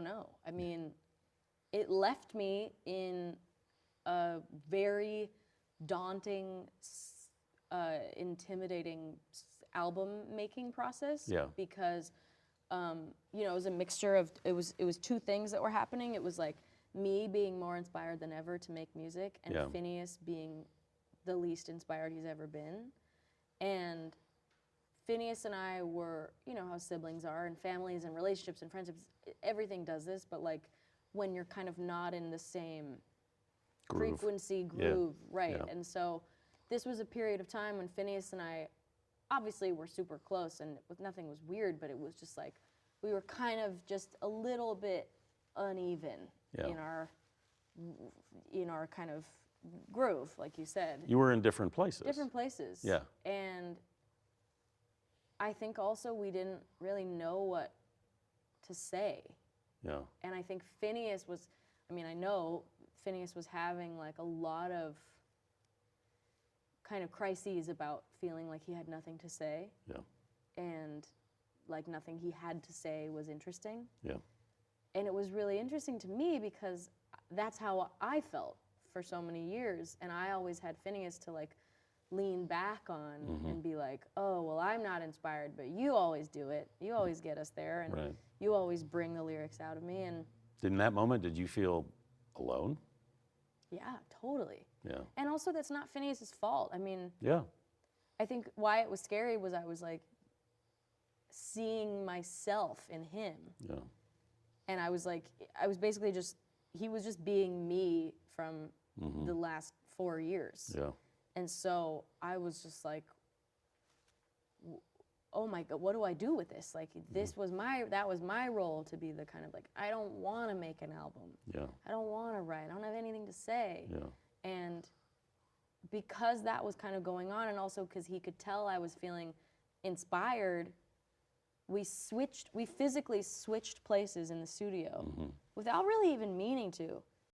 know. I mean, it left me in a very daunting, intimidating album making process. Yeah. Because, you know, it was a mixture of, it was two things that were happening. It was like me being more inspired than ever to make music, and Yeah. Finneas being the least inspired he's ever been. And Finneas and I were, you know how siblings are, and families and relationships and friendships, everything does this, but like when you're kind of not in the same Groove. frequency, Yeah. groove, right? Yeah. And so this was a period of time when Finneas and I obviously were super close, and nothing was weird, but it was just like we were kind of just a little bit uneven Yeah. in our kind of groove, like you said. You were in different places. Different places. Yeah. And I think also we didn't really know what to say. Yeah. And I think Finneas was, I mean, I know Finneas was having like a lot of kind of crises about feeling like he had nothing to say. Yeah. And like nothing he had to say was interesting. Yeah. And it was really interesting to me because that's how I felt for so many years. And I always had Finneas to like lean back on and be like, oh, well, I'm not inspired, but you always do it. You always get us there, and Right. you always bring the lyrics out of me. And In that moment, did you feel alone? yeah, totally. Yeah. And also, that's not Finneas's fault. I mean, Yeah. I think why it was scary was I was like seeing myself in him. Yeah. And I was like, I was basically just, he was just being me from the last 4 years. Yeah. And so I was just like, oh my God, what do I do with this? Like, that was my role, to be the kind of like, I don't want to make an album. Yeah. I don't want to write. I don't have anything to say. Yeah. And because that was kind of going on, and also because he could tell I was feeling inspired, we physically switched places in the studio without really even meaning to.